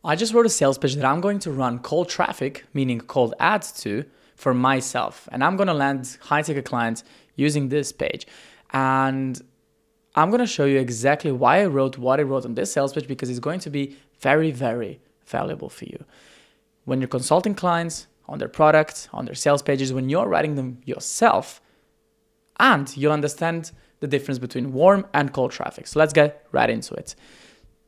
I just wrote a sales page that I'm going to run cold traffic, meaning cold ads to, for myself. And I'm going to land high ticket clients using this page. And I'm going to show you exactly why I wrote what I wrote on this sales page, because it's going to be very, very valuable for you. When you're consulting clients on their products, on their sales pages, when you're writing them yourself, and you'll understand the difference between warm and cold traffic. So let's get right into it.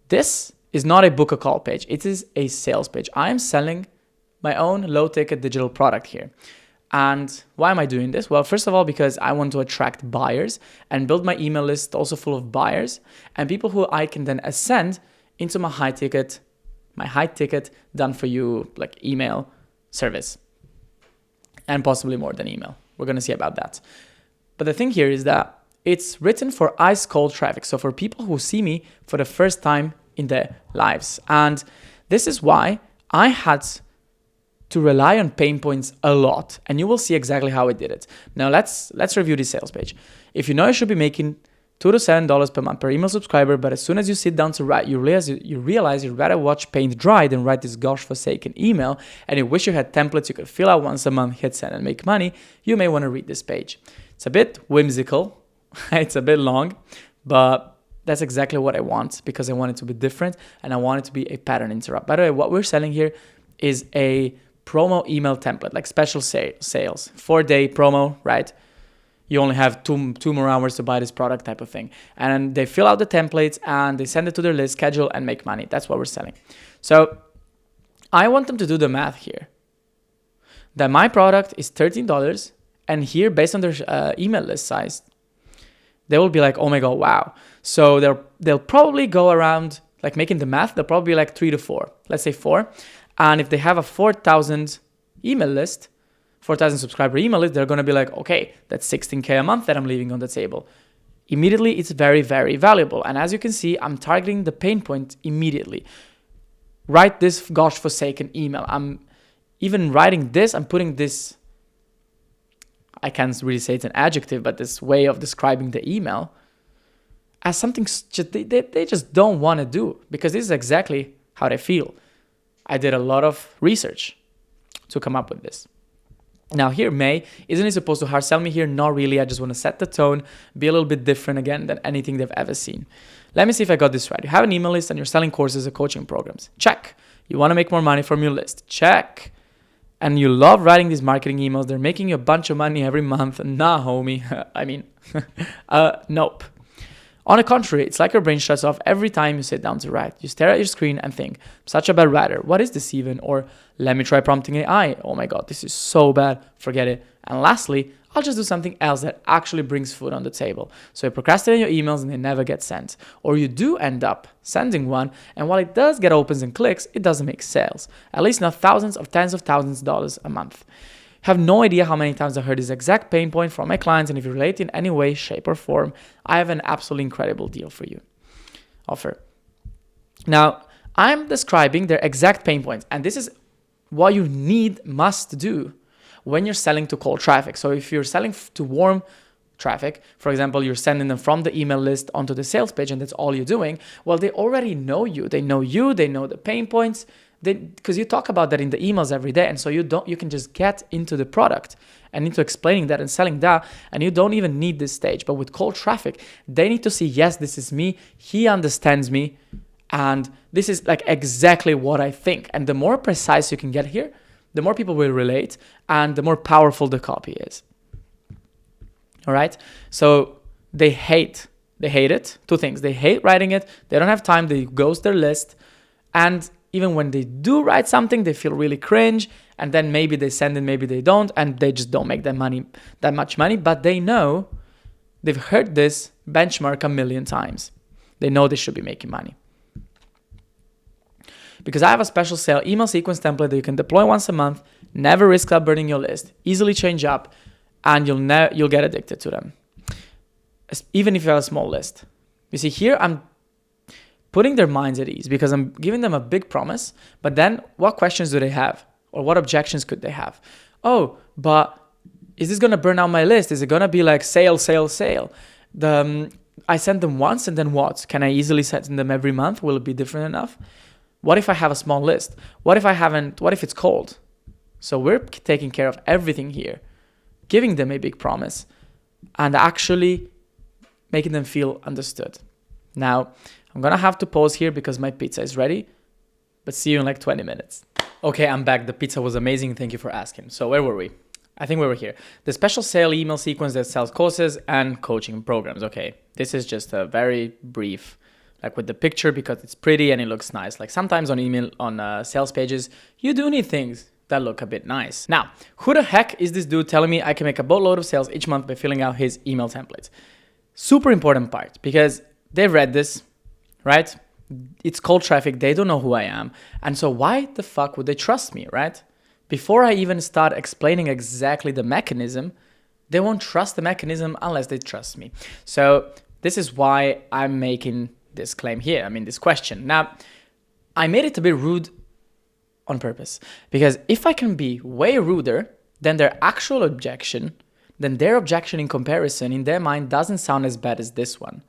This is not a book a call page. It is a sales page. I am selling my own low ticket digital product here. And why am I doing this? Well, first of all, because I want to attract buyers and build my email list also full of buyers and people who I can then ascend into my high ticket done for you, like email service, and possibly more than email. We're going to see about that. But the thing here is that it's written for ice cold traffic. So for people who see me for the first time in their lives. And this is why I had to rely on pain points a lot. And you will see exactly how I did it. Now let's review this sales page. If you know you should be making $2 to $7 per month per email subscriber, but as soon as you sit down to write, you realize you'd rather watch paint dry than write this gosh-forsaken email, and you wish you had templates you could fill out once a month, hit send and make money, you may want to read this page. It's a bit whimsical, it's a bit long, but that's exactly what I want, because I want it to be different and I want it to be a pattern interrupt. By the way, what we're selling here is a promo email template, like special sales, 4-day promo, right? You only have two more hours to buy this product type of thing. And they fill out the templates and they send it to their list, schedule and make money. That's what we're selling. So I want them to do the math here. That my product is $13 and here based on their email list size, they will be like, oh my God, wow. So they'll probably go around, like making the math, they'll probably be like 3 to 4, let's say 4. And if they have a 4,000 email list, 4,000 subscriber email list, they're going to be like, okay, that's $16K a month that I'm leaving on the table. Immediately, it's very, very valuable. And as you can see, I'm targeting the pain point immediately. Write this gosh-forsaken email. I'm even writing this, I'm putting this, I can't really say it's an adjective, but this way of describing the email as something they just don't want to do, because this is exactly how they feel. I did a lot of research to come up with this. Now here, May, isn't it supposed to hard sell me here? Not really. I just want to set the tone, be a little bit different again than anything they've ever seen. Let me see if I got this right. You have an email list and you're selling courses or coaching programs. Check. You want to make more money from your list. Check. And you love writing these marketing emails. They're making you a bunch of money every month. Nah, homie. Nope. On the contrary, it's like your brain shuts off every time you sit down to write. You stare at your screen and think, such a bad writer. What is this even? Or let me try prompting AI. Oh my God, this is so bad. Forget it. And lastly, I'll just do something else that actually brings food on the table. So you procrastinate your emails and they never get sent. Or you do end up sending one, and while it does get opens and clicks, it doesn't make sales. At least not thousands of tens of thousands of dollars a month. Have no idea how many times I heard this exact pain point from my clients, and if you relate in any way, shape, or form, I have an absolutely incredible deal for you. Offer. Now, I'm describing their exact pain points, and this is what you must do when you're selling to cold traffic. So if you're selling to warm traffic, for example, you're sending them from the email list onto the sales page, and that's all you're doing, well, they already know you. They know you, they know the pain points, because you talk about that in the emails every day, and so you can just get into the product and into explaining that and selling that, and you don't even need this stage. But with cold traffic, they need to see, yes, this is me, he understands me, and this is like exactly what I think. And the more precise you can get here, the more people will relate, and the more powerful the copy is. All right? So they hate it. Two things. They hate writing it. They don't have time. They ghost their list, and even when they do write something, they feel really cringe, and then maybe they send it, maybe they don't, and they just don't make that much money, but they know, they've heard this benchmark a million times. They know they should be making money. Because I have a special sale email sequence template that you can deploy once a month, never risk up burning your list, easily change up, and you'll get addicted to them. Even if you have a small list. You see, here I'm putting their minds at ease because I'm giving them a big promise, but then what questions do they have? Or what objections could they have? Oh, but is this going to burn out my list? Is it going to be like sale? I sent them once and then what? Can I easily send them every month? Will it be different enough? What if I have a small list? What if it's cold? So we're taking care of everything here, giving them a big promise and actually making them feel understood. Now, I'm gonna have to pause here because my pizza is ready, but see you in like 20 minutes. Okay, I'm back. The pizza was amazing. Thank you for asking. So where were we? I think we were here. The special sale email sequence that sells courses and coaching programs. Okay, this is just a very brief, like with the picture because it's pretty and it looks nice. Like sometimes on email, on sales pages, you do need things that look a bit nice. Now, who the heck is this dude telling me I can make a boatload of sales each month by filling out his email templates? Super important part because they've read this, right? It's cold traffic. They don't know who I am. And so why the fuck would they trust me, right? Before I even start explaining exactly the mechanism, they won't trust the mechanism unless they trust me. So this is why I'm making this claim here. I mean, this question. Now, I made it a bit rude on purpose because if I can be way ruder than their actual objection, then their objection in comparison in their mind doesn't sound as bad as this one.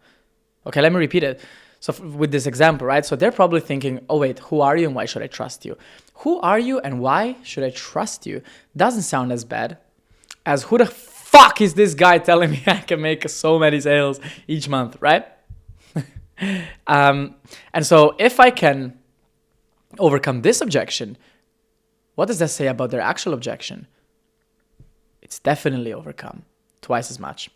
Okay, let me repeat it. So with this example, right? So they're probably thinking, oh wait, who are you and why should I trust you? Who are you and why should I trust you? Doesn't sound as bad as who the fuck is this guy telling me I can make so many sales each month, right? And so if I can overcome this objection, what does that say about their actual objection? It's definitely overcome twice as much.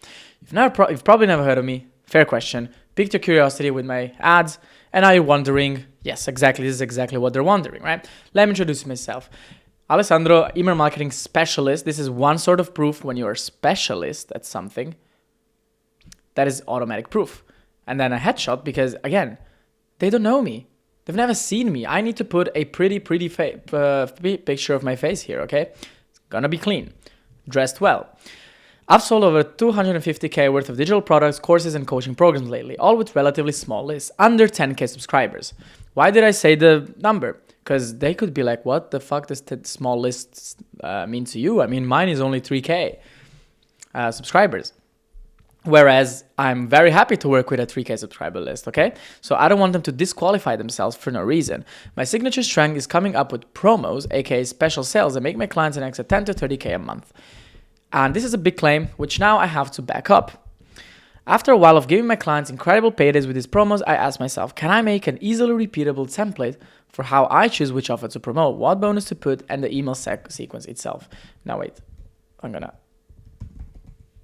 You've probably never heard of me. Fair question. Piqued your curiosity with my ads, and now you're wondering, yes, exactly, this is exactly what they're wondering, right? Let me introduce myself. Alessandro, email marketing specialist. This is one sort of proof when you're a specialist at something. That is automatic proof. And then a headshot because, again, they don't know me. They've never seen me. I need to put a pretty picture of my face here, okay? It's gonna be clean, dressed well. I've sold over 250K worth of digital products, courses, and coaching programs lately, all with relatively small lists, under 10K subscribers. Why did I say the number? Because they could be like, what the fuck does small lists mean to you? I mean, mine is only 3K subscribers. Whereas I'm very happy to work with a 3K subscriber list, okay? So I don't want them to disqualify themselves for no reason. My signature strength is coming up with promos, aka special sales, that make my clients an extra 10 to 30K a month. And this is a big claim, which now I have to back up. After a while of giving my clients incredible paydays with these promos, I asked myself, can I make an easily repeatable template for how I choose which offer to promote, what bonus to put, and the email sequence itself? Now wait, I'm gonna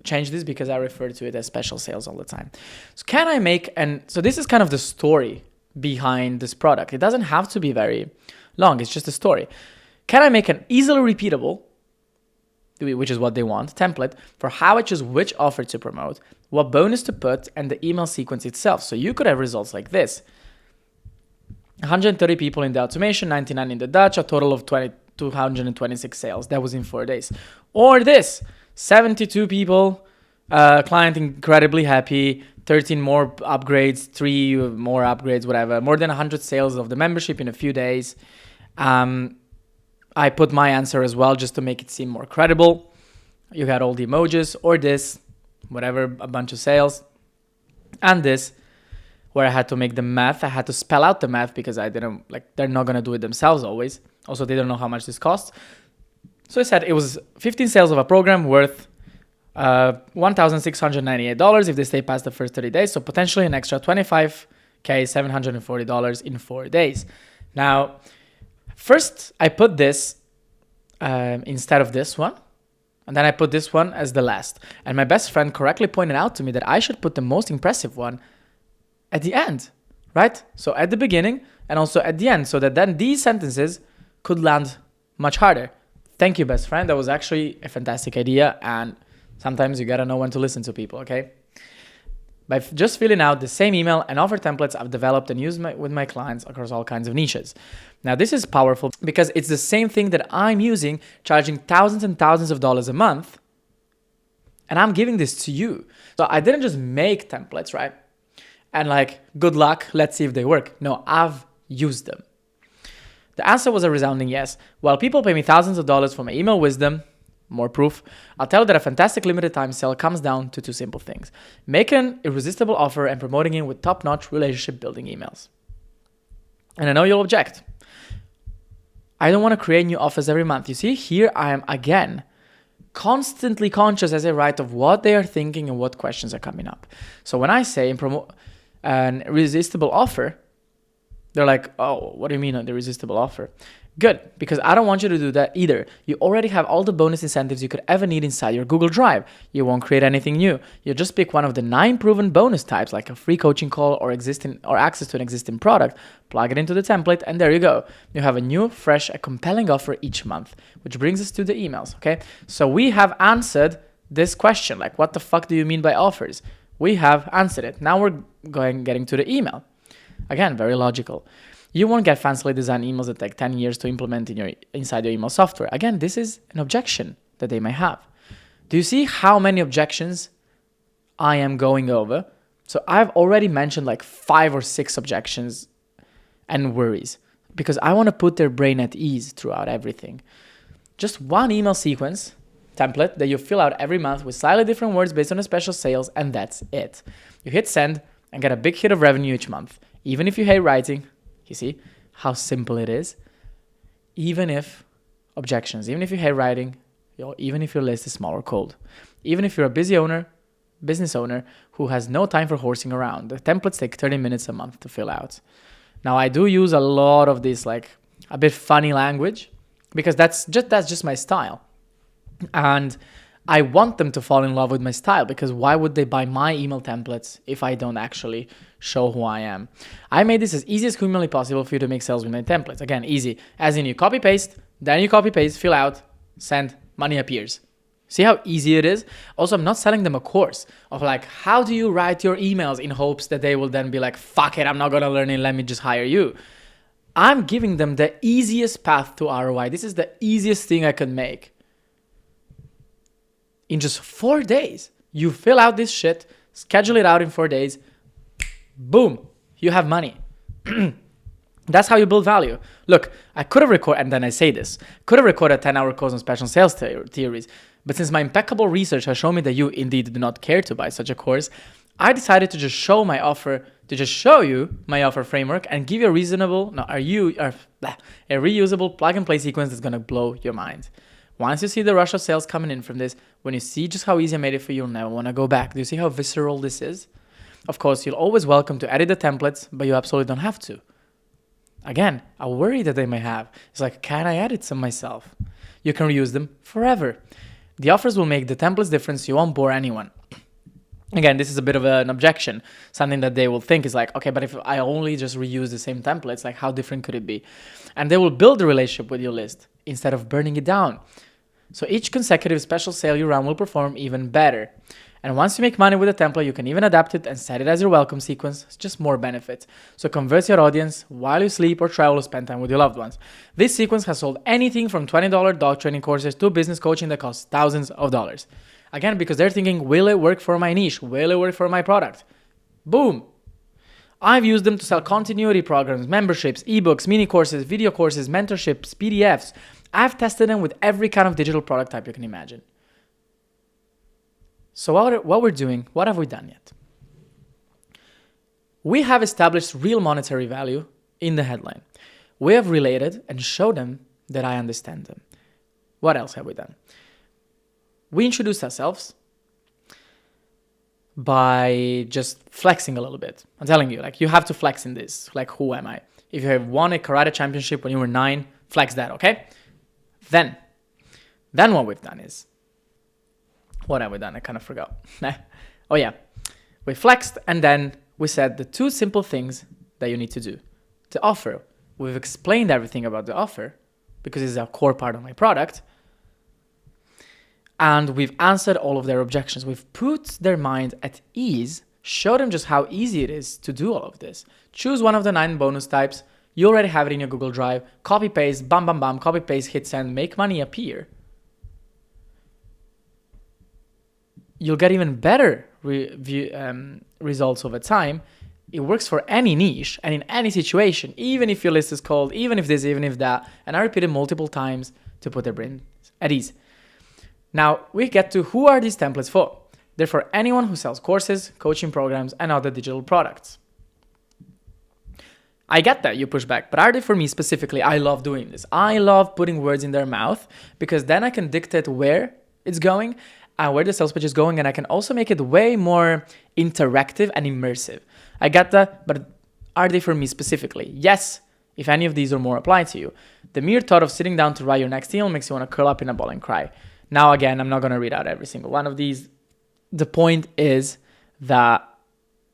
change this because I refer to it as special sales all the time. So can I make, so this is kind of the story behind this product. It doesn't have to be very long, it's just a story. Can I make an easily repeatable, which is what they want, template for how I choose which offer to promote, what bonus to put, and the email sequence itself. So you could have results like this. 130 people in the automation, 99 in the Dutch, a total of 226 sales. That was in 4 days. Or this, 72 people, client incredibly happy, 13 more upgrades, 3 more upgrades, whatever. More than 100 sales of the membership in a few days. I put my answer as well just to make it seem more credible. You got all the emojis, or this, whatever, a bunch of sales. And this, where I had to make the math. I had to spell out the math because I didn't, they're not going to do it themselves always. Also, they don't know how much this costs. So I said it was 15 sales of a program worth $1,698 if they stay past the first 30 days. So potentially an extra $25K, $740 in 4 days. Now, first, I put this instead of this one, and then I put this one as the last. And my best friend correctly pointed out to me that I should put the most impressive one at the end, right? So at the beginning and also at the end, so that then these sentences could land much harder. Thank you, best friend. That was actually a fantastic idea, and sometimes you gotta know when to listen to people, okay? By just filling out the same email and offer templates I've developed and used with my clients across all kinds of niches. Now, this is powerful because it's the same thing that I'm using, charging thousands and thousands of dollars a month, and I'm giving this to you. So I didn't just make templates, right? And good luck, let's see if they work. No, I've used them. The answer was a resounding yes. While people pay me thousands of dollars for my email wisdom, more proof, I'll tell you that a fantastic limited time sale comes down to 2 simple things. Make an irresistible offer and promoting it with top-notch relationship building emails. And I know you'll object. I don't want to create new offers every month. You see, here I am again, constantly conscious as I write of what they are thinking and what questions are coming up. So when I say promote an irresistible offer, they're like, oh, what do you mean an irresistible offer? Good, because I don't want you to do that either. You already have all the bonus incentives you could ever need inside your Google Drive. You won't create anything new. You just pick one of the 9 proven bonus types, like a free coaching call or access to an existing product, plug it into the template, and there you go. You have a new, fresh, a compelling offer each month, which brings us to the emails, okay? So we have answered this question, like, what the fuck do you mean by offers? We have answered it. Now we're getting to the email. Again, very logical. You won't get fancily designed emails that take 10 years to implement inside your email software. Again, this is an objection that they may have. Do you see how many objections I am going over? So I've already mentioned like 5 or 6 objections and worries because I want to put their brain at ease throughout everything. Just one email sequence template that you fill out every month with slightly different words based on a special sales, and that's it. You hit send and get a big hit of revenue each month. Even if you hate writing, you see how simple it is? Even if objections, even if you hate writing, even if your list is small or cold, even if you're a business owner who has no time for horsing around, the templates take 30 minutes a month to fill out. Now, I do use a lot of this like a bit funny language because that's just my style. And I want them to fall in love with my style because why would they buy my email templates if I don't actually show who I am? I made this as easy as humanly possible for you to make sales with my templates. Again, easy. As in you copy paste, then you copy paste, fill out, send, money appears. See how easy it is? Also, I'm not selling them a course of like, how do you write your emails in hopes that they will then be like, fuck it, I'm not going to learn it, let me just hire you. I'm giving them the easiest path to ROI. This is the easiest thing I could make. In just 4 days, you fill out this shit, schedule it out in 4 days, boom, you have money. That's how you build value. Look, I could have recorded, and then I say this, could have recorded a 10-hour course on special sales theories, but since my impeccable research has shown me that you indeed do not care to buy such a course, I decided to just show you my offer framework and give you a reusable plug-and-play sequence that's going to blow your mind. Once you see the rush of sales coming in from this, when you see just how easy I made it for you, you'll never want to go back. Do you see how visceral this is? Of course, you're always welcome to edit the templates, but you absolutely don't have to. Again, a worry that they may have is like, can I edit some myself? You can reuse them forever. The offers will make the templates different, so you won't bore anyone. Again, this is a bit of an objection, something that they will think is like, okay, but if I only just reuse the same templates, like how different could it be? And they will build a relationship with your list instead of burning it down. So each consecutive special sale you run will perform even better. And once you make money with a template, you can even adapt it and set it as your welcome sequence. It's just more benefits. So convert your audience while you sleep or travel or spend time with your loved ones. This sequence has sold anything from $20 dog training courses to business coaching that costs thousands of dollars. Again, because they're thinking, will it work for my niche? Will it work for my product? Boom. I've used them to sell continuity programs, memberships, ebooks, mini courses, video courses, mentorships, PDFs. I've tested them with every kind of digital product type you can imagine. So what we're doing, what have we done yet? We have established real monetary value in the headline. We have related and showed them that I understand them. What else have we done? We introduced ourselves by just flexing a little bit. I'm telling you, like, you have to flex in this. Like, who am I? If you have won a karate championship when you were 9, flex that, okay? Then what we've done is, what have we done? I kind of forgot. Oh yeah, we flexed and then we said the 2 simple things that you need to do. The offer, we've explained everything about the offer because it's a core part of my product. And we've answered all of their objections. We've put their mind at ease, showed them just how easy it is to do all of this. Choose one of the 9 bonus types. You already have it in your Google Drive. Copy paste, bam, bam, bam, copy paste, hit send, make money appear. You'll get even better results over time. It works for any niche and in any situation, even if your list is cold, even if this, even if that. And I repeat it multiple times to put their brain at ease. Now we get to who are these templates for? They're for anyone who sells courses, coaching programs, and other digital products. I get that you push back, but are they for me specifically? I love doing this. I love putting words in their mouth because then I can dictate where it's going and where the sales pitch is going, and I can also make it way more interactive and immersive. I get that, but are they for me specifically? Yes, if any of these or more apply to you. The mere thought of sitting down to write your next email makes you want to curl up in a ball and cry. Now, again, I'm not going to read out every single one of these. The point is that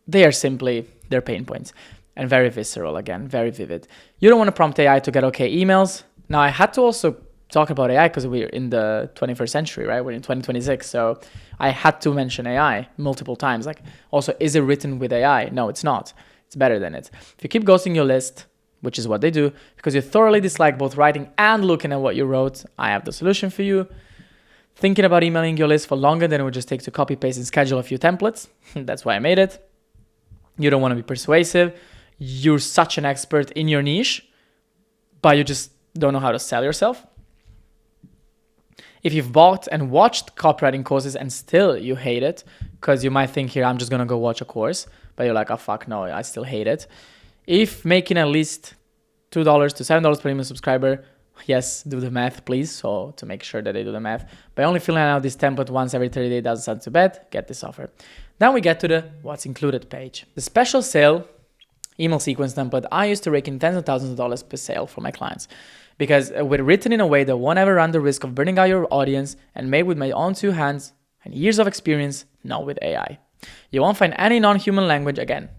they are simply their pain points and very visceral, again, very vivid. You don't want to prompt AI to get okay emails. Now, I had to also talk about AI because we're in the 21st century, right? We're in 2026. So I had to mention AI multiple times. Like, also, is it written with AI? No, it's not. It's better than it. If you keep ghosting your list, which is what they do, because you thoroughly dislike both writing and looking at what you wrote, I have the solution for you. Thinking about emailing your list for longer than it would just take to copy, paste, and schedule a few templates. That's why I made it. You don't want to be persuasive. You're such an expert in your niche, but you just don't know how to sell yourself. If you've bought and watched copywriting courses and still you hate it, because you might think here, I'm just going to go watch a course, but you're like, oh, fuck, no, I still hate it. If making at least $2 to $7 per email subscriber, yes, do the math, please. So to make sure that they do the math. By only filling out this template once every 30 days doesn't sound too bad, get this offer. Then we get to the what's included page. The special sale email sequence template I used to rake in tens of thousands of dollars per sale for my clients, because we're written in a way that won't ever run the risk of burning out your audience, and made with my own two hands and years of experience, not with AI. You won't find any non-human language, again,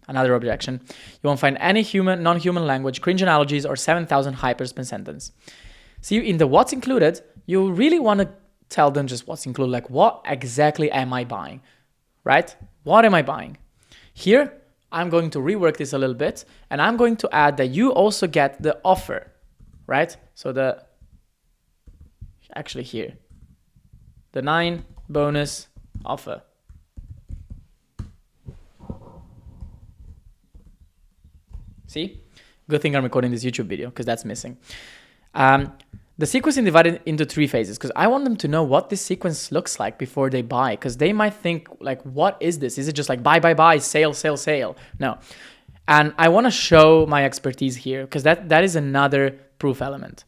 another objection. You won't find any non-human language, cringe analogies, or 7,000 hypers per sentence. See, in the what's included, you really want to tell them just what's included, like what exactly am I buying, right? What am I buying? Here, I'm going to rework this a little bit, and I'm going to add that you also get the offer, right? So actually here, the 9 bonus offer. See? Good thing I'm recording this YouTube video because that's missing. The sequence is divided into 3 phases because I want them to know what this sequence looks like before they buy, because they might think like, what is this? Is it just like buy, sale, sale, sale? No. And I want to show my expertise here because that is another proof element.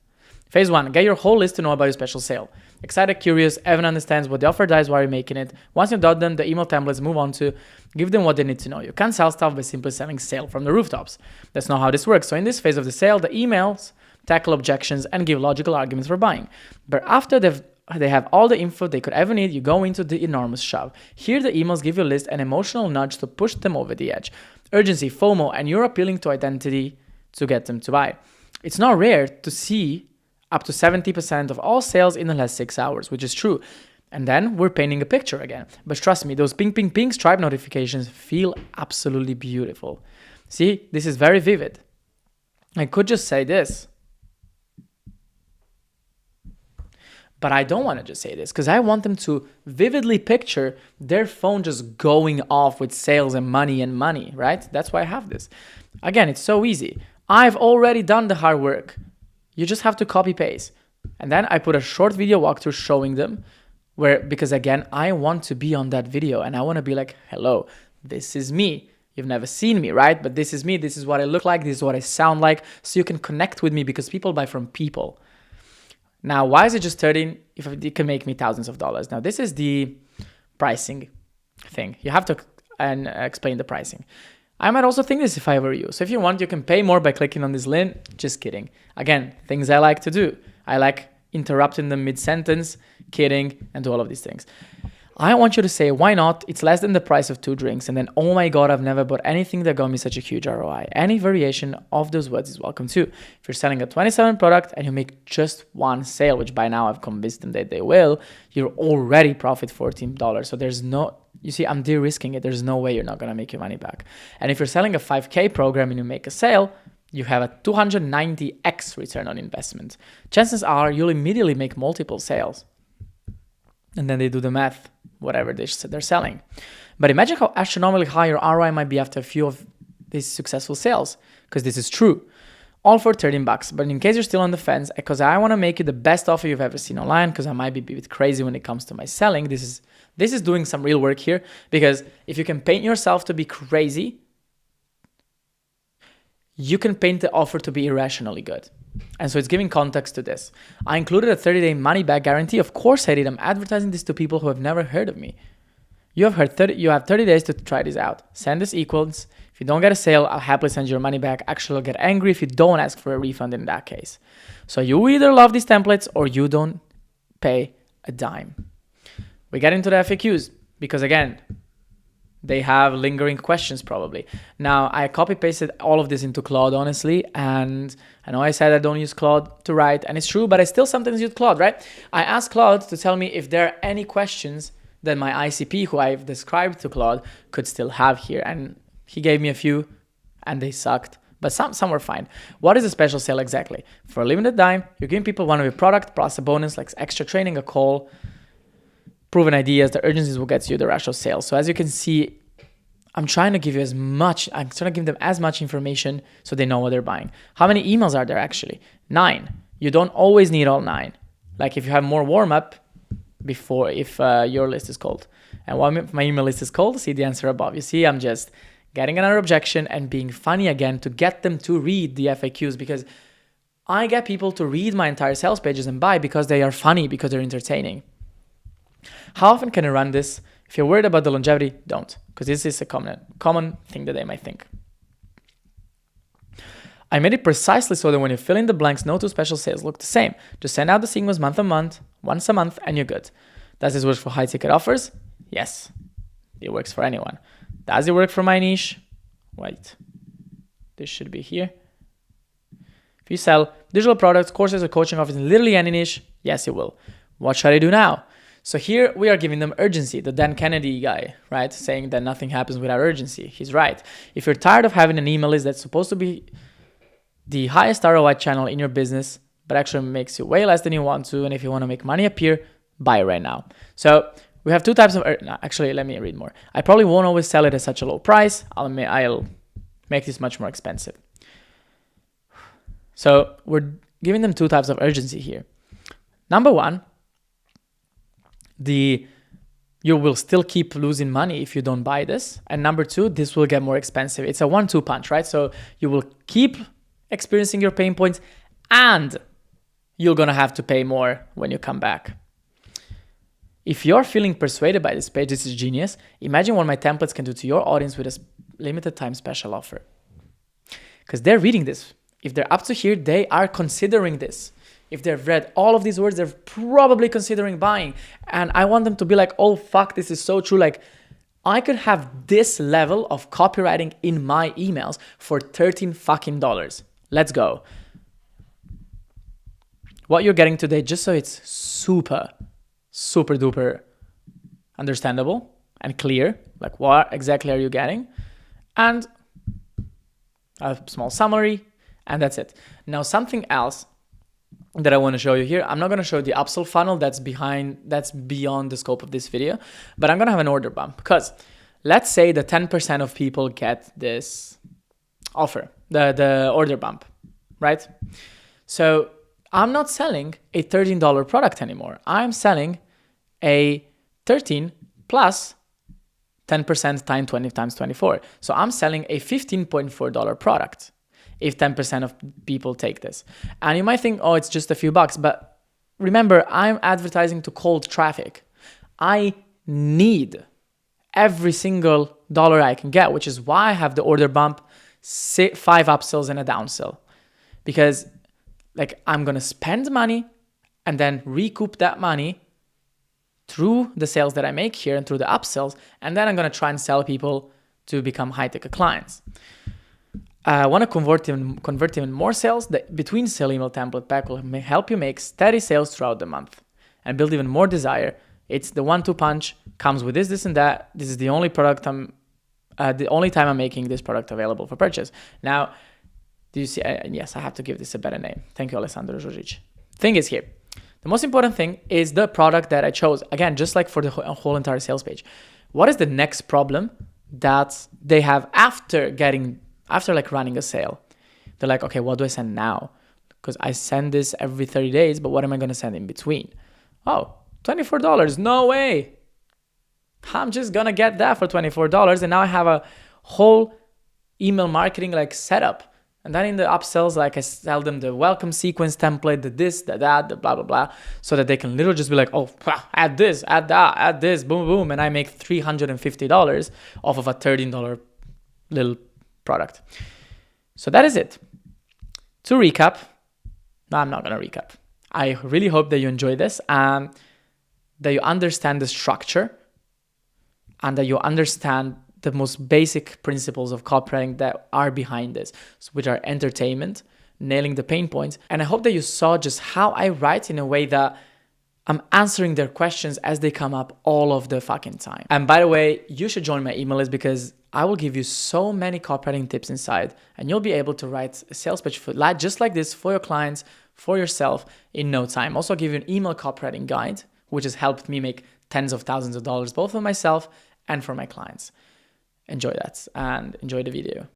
Phase 1, get your whole list to know about your special sale. Excited, curious, everyone understands what the offer does, why you're making it. Once you've done them, the email templates move on to give them what they need to know. You can't sell stuff by simply selling sale from the rooftops. That's not how this works. So in this phase of the sale, the emails tackle objections and give logical arguments for buying. But after they have all the info they could ever need, you go into the enormous shove. Here, the emails give your list an emotional nudge to push them over the edge. Urgency, FOMO, and you're appealing to identity to get them to buy. It's not rare to see up to 70% of all sales in the last 6 hours, which is true. And then we're painting a picture again. But trust me, those ping, ping, ping Stripe notifications feel absolutely beautiful. See, this is very vivid. I could just say this, but I don't want to just say this because I want them to vividly picture their phone just going off with sales and money, right? That's why I have this. Again, it's so easy. I've already done the hard work. You just have to copy paste. And then I put a short video walkthrough showing them because again, I want to be on that video and I want to be like, hello, this is me. You've never seen me, right? But this is me. This is what I look like. This is what I sound like. So you can connect with me because people buy from people. Now, why is it just 13 if it can make me thousands of dollars? Now, this is the pricing thing. You have to explain the pricing. I might also think this if I were you. So if you want, you can pay more by clicking on this link. Just kidding. Again, things I like to do. I like interrupting them mid-sentence, kidding, and do all of these things. I want you to say, why not? It's less than the price of 2 drinks. And then, oh my God, I've never bought anything that got me such a huge ROI. Any variation of those words is welcome too. If you're selling a 27 product and you make just 1 sale, which by now I've convinced them that they will, you're already profit $14. So there's no, you see, I'm de-risking it. There's no way you're not going to make your money back. And if you're selling a 5K program and you make a sale, you have a 290x return on investment. Chances are you'll immediately make multiple sales. And then they do the math, whatever they're selling. But imagine how astronomically high your ROI might be after a few of these successful sales, because this is true. All for $13. But in case you're still on the fence, because I want to make you the best offer you've ever seen online, because I might be a bit crazy when it comes to my selling. This is doing some real work here, because if you can paint yourself to be crazy, you can paint the offer to be irrationally good. And so it's giving context to this. I included a 30-day money-back guarantee. Of course I did. I'm advertising this to people who have never heard of me. You have 30 days to try this out. Send us equals. If you don't get a sale, I'll happily send you your money back. Actually, I'll get angry if you don't ask for a refund in that case. So you either love these templates or you don't pay a dime. We get into the FAQs because, again, they have lingering questions probably. Now, I copy pasted all of this into Claude, honestly, and I know I said I don't use Claude to write, and it's true, but I still sometimes use Claude, right? I asked Claude to tell me if there are any questions that my ICP, who I've described to Claude, could still have here, and he gave me a few, and they sucked, but some were fine. What is a special sale exactly? For a limited time, you're giving people one of your product plus a bonus like extra training, a call, proven ideas. The urgencies will get you the rush of sales. So as you can see, I'm trying to give them as much information so they know what they're buying. How many emails are there actually? 9. You don't always need all 9. Like if you have more warm up before, if your list is cold. And what my email list is cold, see the answer above. You see, I'm just getting another objection and being funny again to get them to read the FAQs, because I get people to read my entire sales pages and buy because they are funny, because they're entertaining. How often can I run this? If you're worried about the longevity, don't, because this is a common thing that they might think. I made it precisely so that when you fill in the blanks, no two special sales look the same. Just send out the signals once a month, and you're good. Does this work for high ticket offers? Yes, it works for anyone. Does it work for my niche? Wait, this should be here. If you sell digital products, courses, or coaching offers in literally any niche, yes, it will. What should I do now? So here we are giving them urgency, the Dan Kennedy guy, right? Saying that nothing happens without urgency. He's right. If you're tired of having an email list that's supposed to be the highest ROI channel in your business, but actually makes you way less than you want to, and if you want to make money appear, buy it right now. So we have two types of, actually, let me read more. I probably won't always sell it at such a low price. I'll make this much more expensive. So we're giving them two types of urgency here. Number one, you will still keep losing money if you don't buy this. And number two, this will get more expensive. It's a 1-2 punch, right? So you will keep experiencing your pain points, and you're going to have to pay more when you come back. If you're feeling persuaded by this page, this is genius. Imagine what my templates can do to your audience with a limited time special offer. Because they're reading this. If they're up to here, they are considering this. If they've read all of these words, they're probably considering buying. And I want them to be like, oh, fuck, this is so true. Like, I could have this level of copywriting in my emails for $13 fucking. Let's go. What you're getting today, just so it's super duper understandable and clear, like what exactly are you getting? And a small summary, and that's it. Now, something else that I want to show you here. I'm not going to show the upsell funnel, that's beyond the scope of this video, but I'm going to have an order bump, because let's say that 10% of people get this offer, the order bump, right? So I'm not selling a $13 product anymore. I'm selling a 13 plus 10% times 20 times 24. So I'm selling a $15.4 product if 10% of people take this. And you might think, oh, it's just a few bucks. But remember, I'm advertising to cold traffic. I need every single dollar I can get, which is why I have the order bump, 5 upsells and a downsell. Because like I'm going to spend money and then recoup that money through the sales that I make here and through the upsells. And then I'm going to try and sell people to become high-ticket clients. I want to convert even more sales. The between sale email template pack will help you make steady sales throughout the month and build even more desire. It's the 1-2 punch, comes with this and that. This is the only product the only time I'm making this product available for purchase. Now, do you see? Yes, I have to give this a better name. Thank you, Alessandro Jojic. Thing is here, the most important thing is the product that I chose. Again, just like for the whole entire sales page. What is the next problem that they have after like running a sale? They're like, okay, what do I send now? Because I send this every 30 days, but what am I going to send in between? Oh, $24. No way. I'm just going to get that for $24. And now I have a whole email marketing like setup And then in the upsells, like I sell them the welcome sequence template, the this, the that, the blah, blah, blah, so that they can literally just be like, oh, add this, add that, add this, boom, boom. And I make $350 off of a $13 little product. So that is it. To recap, no, I'm not going to recap. I really hope that you enjoy this and that you understand the structure and that you understand the most basic principles of copywriting that are behind this, which are entertainment, nailing the pain points. And I hope that you saw just how I write in a way that I'm answering their questions as they come up all of the fucking time. And by the way, you should join my email list because I will give you so many copywriting tips inside and you'll be able to write a sales pitch just like this for your clients, for yourself in no time. Also, I'll give you an email copywriting guide, which has helped me make tens of thousands of dollars, both for myself and for my clients. Enjoy that and enjoy the video.